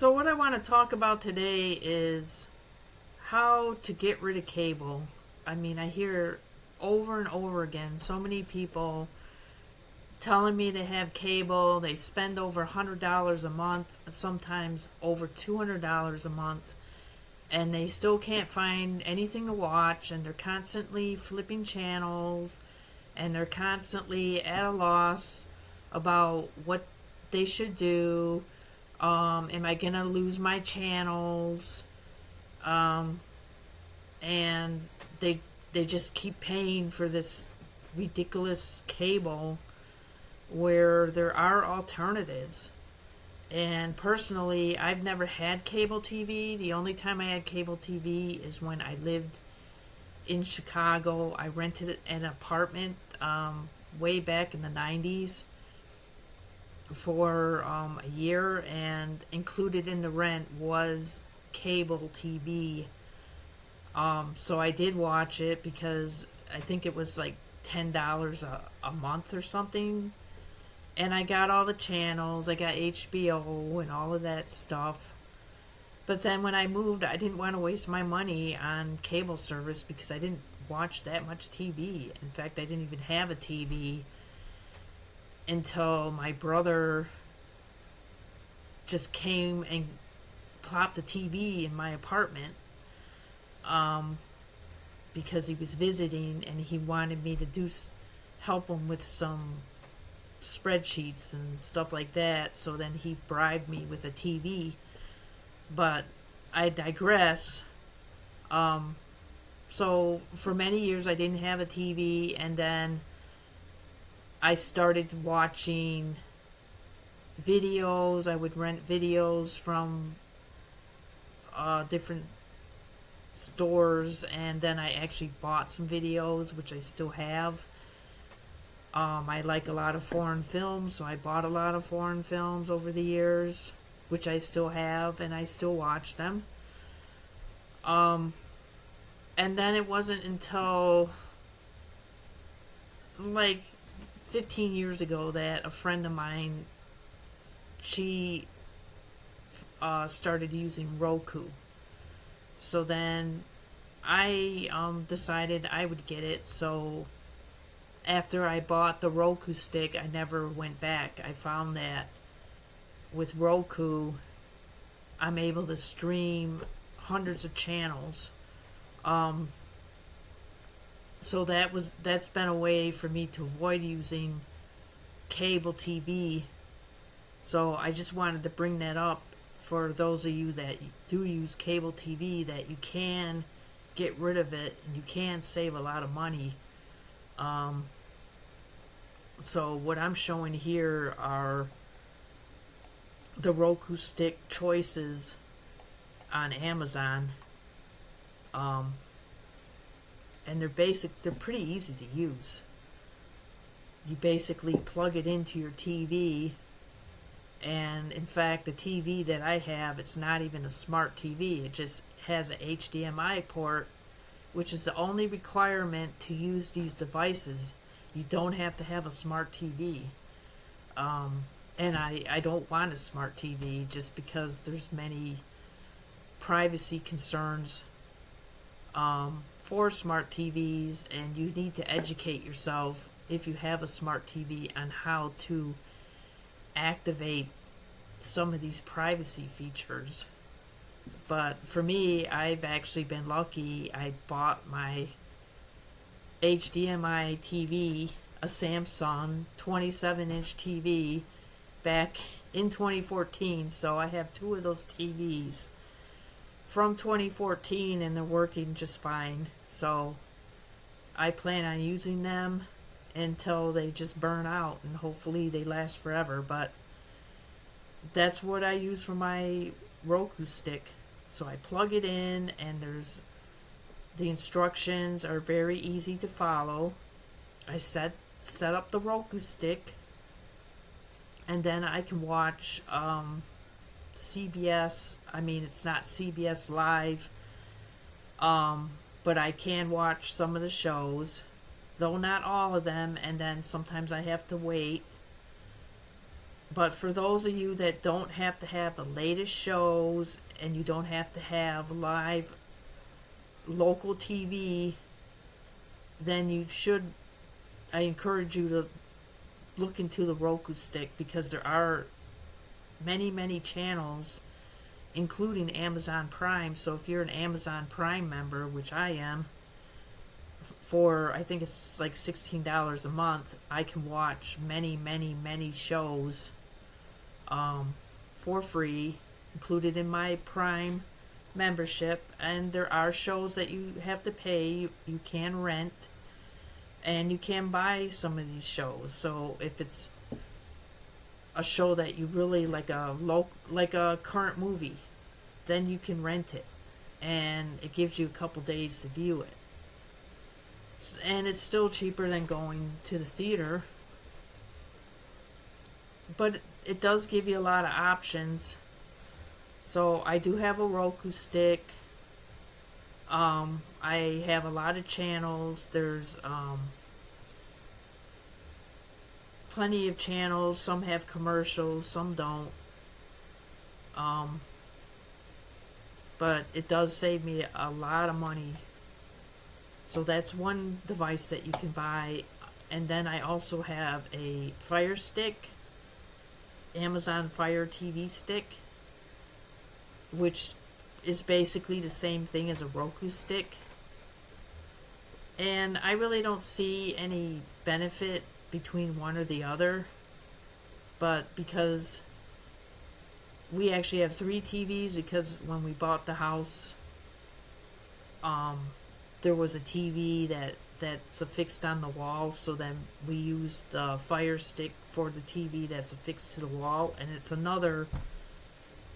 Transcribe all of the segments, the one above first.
So, what I want to talk about today is how to get rid of cable. I mean, I hear over and over again so many people telling me they have cable, they spend over $100 a month, sometimes over $200 a month, and they still can't find anything to watch, and they're constantly flipping channels, and they're constantly at a loss about what they should do. Am I gonna lose my channels? Um, and they just keep paying for this ridiculous cable where there are alternatives. And personally, I've never had cable TV. The only time I had cable TV is when I lived in Chicago. I rented an apartment way back in the 90s for a year, and included in the rent was cable TV. So I did watch it because I think it was like $10 a month or something. And I got all the channels. I got HBO and all of that stuff. But then when I moved, I didn't want to waste my money on cable service because I didn't watch that much TV. In fact, I didn't even have a TV until my brother just came and plopped the TV in my apartment because he was visiting and he wanted me to help him with some spreadsheets and stuff like that. So then he bribed me with a TV. But I digress. So for many years I didn't have a TV, and then I started watching videos. I would rent videos from different stores, and then I actually bought some videos, which I still have. I like a lot of foreign films, so I bought a lot of foreign films over the years, which I still have, and I still watch them. And then it wasn't until like 15 years ago that a friend of mine, she started using Roku. So then I decided I would get it. So after I bought the Roku stick, I never went back. I found that with Roku, I'm able to stream hundreds of channels. So that's been a way for me to avoid using cable TV. So I just wanted to bring that up for those of you that do use cable TV, that you can get rid of it and you can save a lot of money. So what I'm showing here are the Roku stick choices on Amazon. And they're pretty easy to use. You basically plug it into your TV, and in fact the TV that I have, it's not even a smart TV. It just has a HDMI port, which is the only requirement to use these devices. You don't have to have a smart TV. And I don't want a smart TV just because there's many privacy concerns for smart TVs, and you need to educate yourself if you have a smart TV on how to activate some of these privacy features. But for me, I've actually been lucky. I bought my HDMI TV, a Samsung 27-inch TV, back in 2014, so I have two of those TVs from 2014, and they're working just fine. So I plan on using them until they just burn out, and hopefully they last forever. But that's what I use for my Roku stick. So I plug it in, and the instructions are very easy to follow. I set up the Roku stick, and then I can watch CBS. I mean, it's not CBS Live, but I can watch some of the shows, though not all of them, and then sometimes I have to wait. But for those of you that don't have to have the latest shows and you don't have to have live local TV, then I encourage you to look into the Roku stick, because there are many, many channels, including Amazon Prime. So if you're an Amazon Prime member, which I am, for I think it's like $16 a month, I can watch many, many, many shows for free, included in my Prime membership. And there are shows that you have to pay. You can rent, and you can buy some of these shows. So if it's a show that you really like, like a current movie, then you can rent it, and it gives you a couple days to view it. And it's still cheaper than going to the theater, but it does give you a lot of options. So I do have a Roku stick. I have a lot of channels. There's plenty of channels. Some have commercials, some don't. But it does save me a lot of money. So that's one device that you can buy. And then I also have a Fire Stick, Amazon Fire TV Stick, which is basically the same thing as a Roku stick. And I really don't see any benefit between one or the other. But because we actually have 3 TVs, because when we bought the house, there was a TV that's affixed on the wall, so then we use the Fire Stick for the TV that's affixed to the wall, and it's another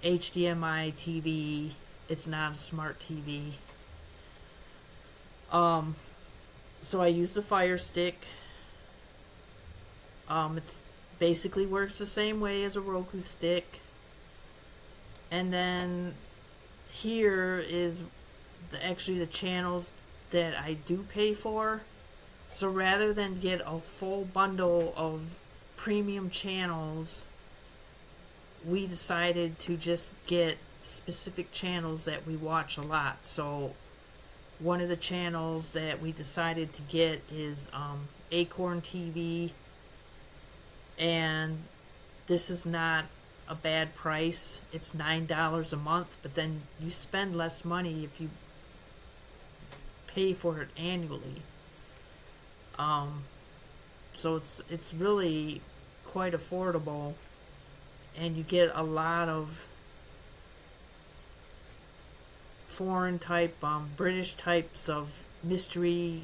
HDMI TV. It's not a smart TV. So I use the Fire Stick. It's basically works the same way as a Roku stick. And then here is actually the channels that I do pay for. So rather than get a full bundle of premium channels, we decided to just get specific channels that we watch a lot. So one of the channels that we decided to get is Acorn TV, and this is not a bad price. It's $9 a month, but then you spend less money if you pay for it annually. So it's really quite affordable, and you get a lot of foreign type, British types of mystery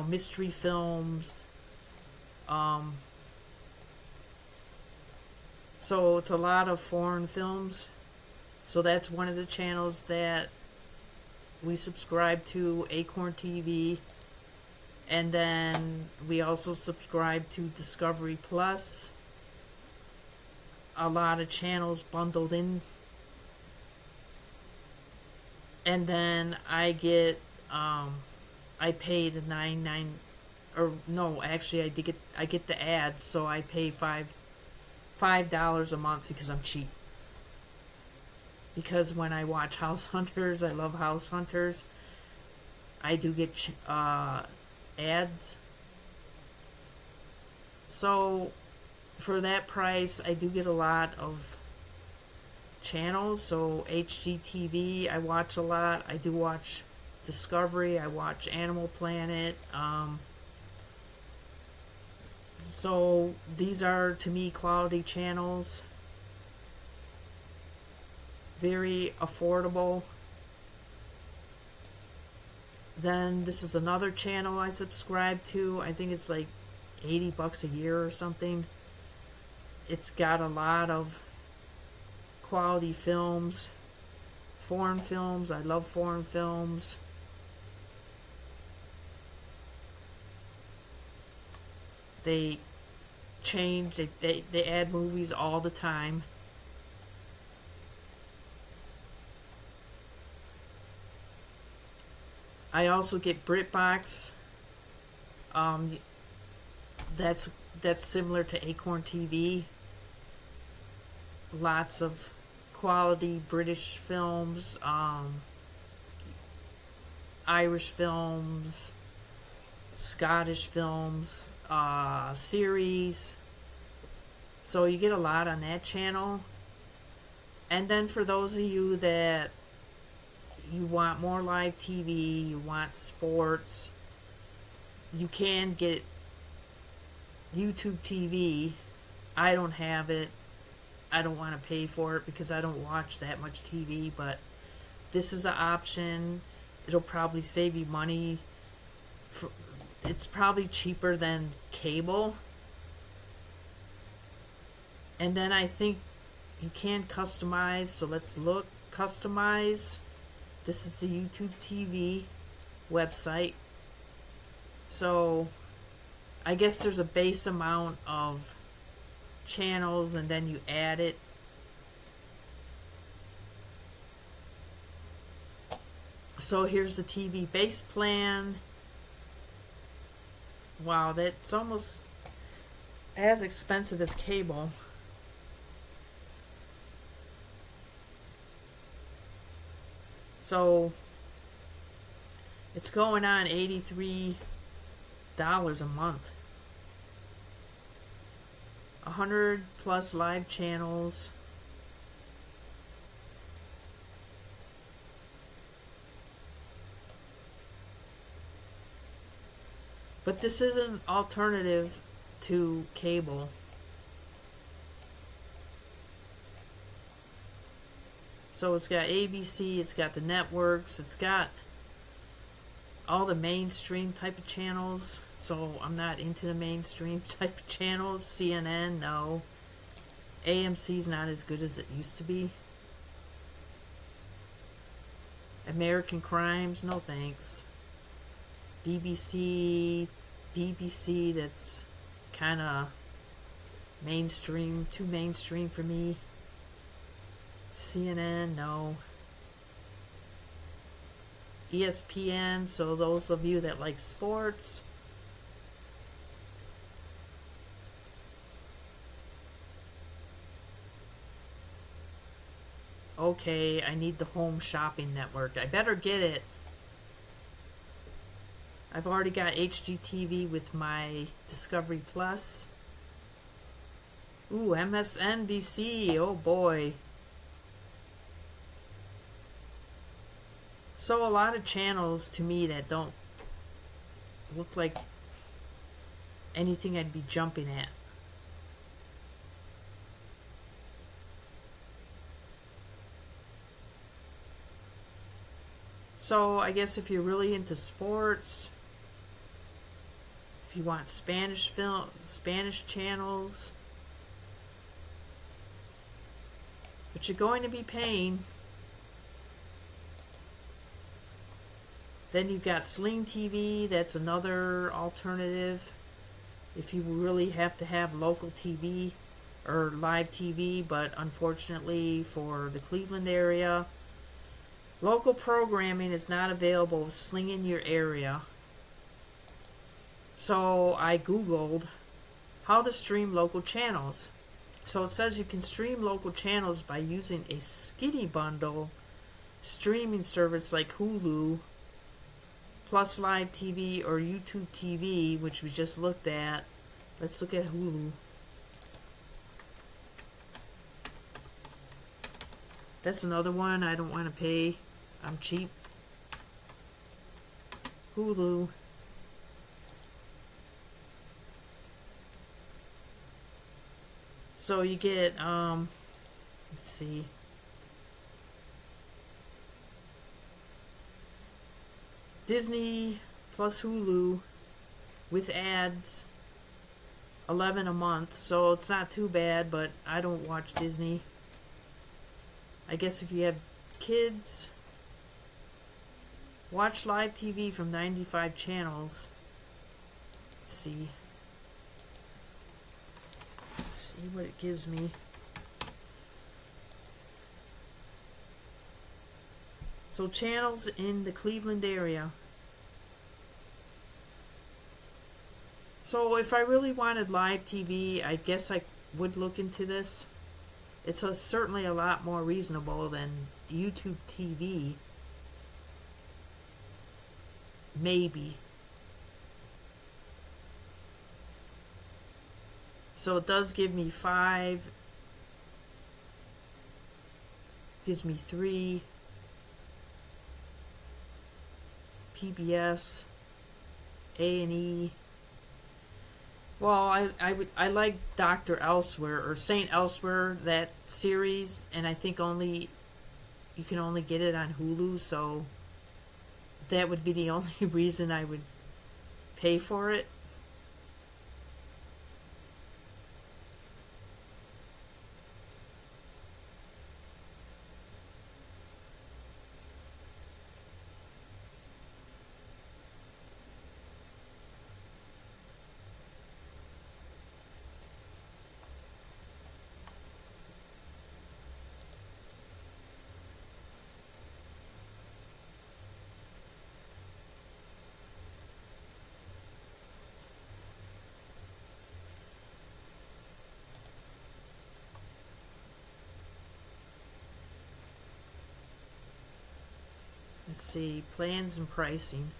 mystery films. So it's a lot of foreign films. So that's one of the channels that we subscribe to, Acorn TV. And then we also subscribe to Discovery Plus. A lot of channels bundled in. And then I get, I paid $9.99, or no, actually I get the ads, so I pay $5 a month because I'm cheap. Because when I watch House Hunters, I love House Hunters, I do get ads. So for that price, I do get a lot of channels. So HGTV, I watch a lot. I do watch Discovery. I watch Animal Planet. So these are, to me, quality channels. Very affordable. Then this is another channel I subscribe to. I think it's like $80 a year or something. It's got a lot of quality films, foreign films. I love foreign films. They change, they add movies all the time. I also get BritBox. That's that's similar to Acorn TV. Lots of quality British films, Irish films, Scottish films, series. So you get a lot on that channel. And then for those of you that you want more live TV, you want sports, you can get YouTube TV. I don't have it. I don't want to pay for it because I don't watch that much TV, but this is an option. It'll probably save you money. It's probably cheaper than cable. And then I think you can customize. So let's look. Customize. This is the YouTube TV website. So I guess there's a base amount of channels and then you add it. So here's the TV base plan. Wow, that's almost as expensive as cable. So it's going on $83 a month. 100 plus live channels. But this is an alternative to cable. So it's got ABC, it's got the networks, it's got all the mainstream type of channels. So I'm not into the mainstream type of channels. CNN, no. AMC's not as good as it used to be. American Crimes, no thanks. BBC, that's kind of mainstream, too mainstream for me. CNN, no. ESPN, so those of you that like sports. Okay, I need the Home Shopping Network. I better get it. I've already got HGTV with my Discovery Plus. Ooh, MSNBC, oh boy. So a lot of channels to me that don't look like anything I'd be jumping at. So I guess if you're really into sports, if you want Spanish channels, but you're going to be paying. Then you've got Sling TV, that's another alternative. If you really have to have local TV or live TV, but unfortunately for the Cleveland area, local programming is not available with Sling in your area. So I Googled how to stream local channels. So it says you can stream local channels by using a skinny bundle streaming service like Hulu, Plus Live TV, or YouTube TV, which we just looked at. Let's look at Hulu. That's another one I don't want to pay. I'm cheap. Hulu. So you get, let's see. Disney plus Hulu with ads, $11 a month. So it's not too bad, but I don't watch Disney. I guess if you have kids, watch live TV from 95 channels. Let's see. Let's see what it gives me. So channels in the Cleveland area. So if I really wanted live TV, I guess I would look into this. Certainly a lot more reasonable than YouTube TV. Maybe. So it does give me 5. Gives me 3. PBS. A&E. Well, I like Dr. Elsewhere or Saint Elsewhere, that series, and I think you can only get it on Hulu, so that would be the only reason I would pay for it. Let's see, plans and pricing.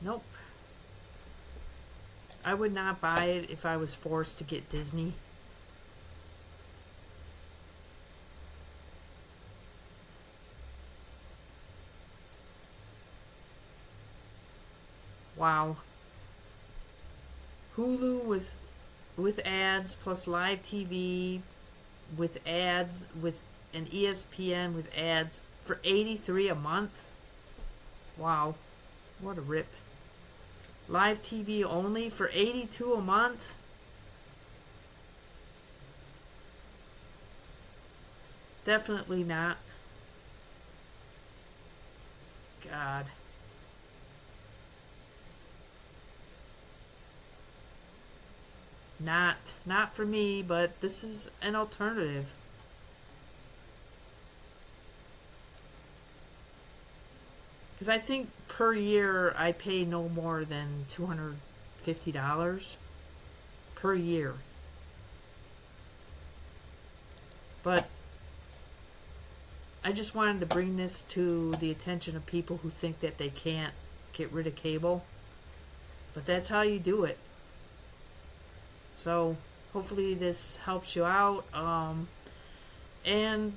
Nope. I would not buy it if I was forced to get Disney. Wow. Hulu with ads plus live TV with ads with an ESPN with ads for $83 a month. Wow. What a rip. Live TV only for $82 a month. Definitely not. God. Not for me, but this is an alternative. Because I think per year I pay no more than $250 per year. But I just wanted to bring this to the attention of people who think that they can't get rid of cable. But that's how you do it. So hopefully this helps you out. And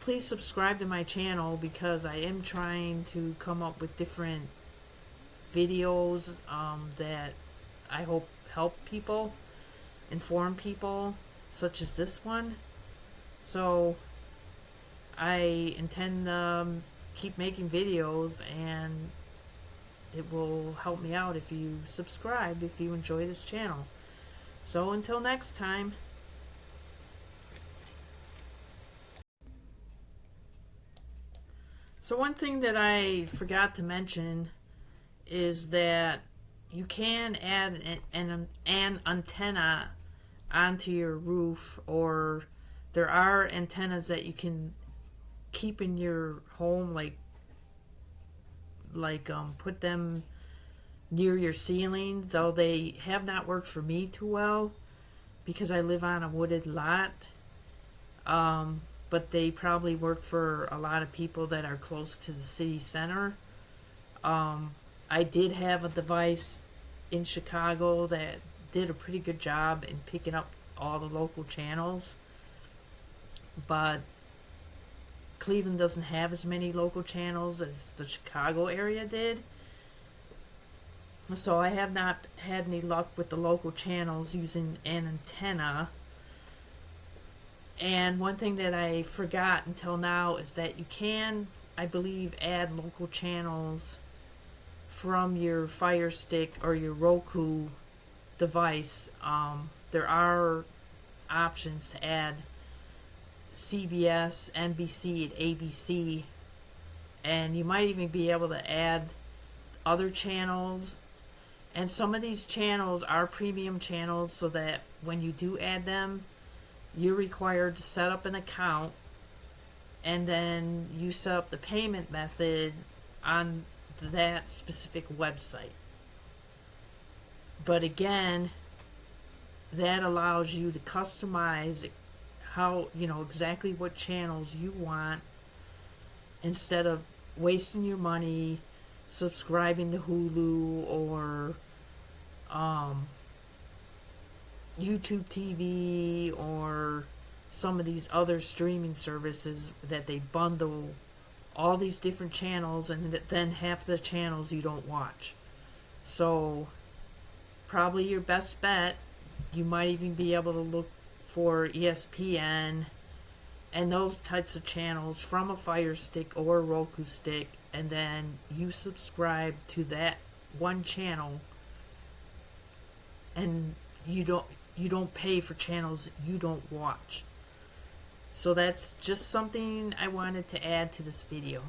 please subscribe to my channel because I am trying to come up with different videos that I hope help people, inform people, such as this one. So I intend to keep making videos, and it will help me out if you subscribe, if you enjoy this channel. So until next time. So one thing that I forgot to mention is that you can add an antenna onto your roof, or there are antennas that you can keep in your home, put them near your ceiling, though they have not worked for me too well because I live on a wooded lot. But they probably work for a lot of people that are close to the city center. I did have a device in Chicago that did a pretty good job in picking up all the local channels, but Cleveland doesn't have as many local channels as the Chicago area did. So I have not had any luck with the local channels using an antenna. And one thing that I forgot until now is that you can, I believe, add local channels from your Fire Stick or your Roku device. There are options to add CBS, NBC, and ABC, and you might even be able to add other channels. And some of these channels are premium channels, so that when you do add them, you're required to set up an account, and then you set up the payment method on that specific website. But again, that allows you to customize how, exactly what channels you want, instead of wasting your money subscribing to Hulu or YouTube TV or some of these other streaming services that they bundle all these different channels, and then half the channels you don't watch. So probably your best bet, you might even be able to look for ESPN and those types of channels from a Fire Stick or a Roku stick, and then you subscribe to that one channel, and you don't pay for channels you don't watch. So that's just something I wanted to add to this video.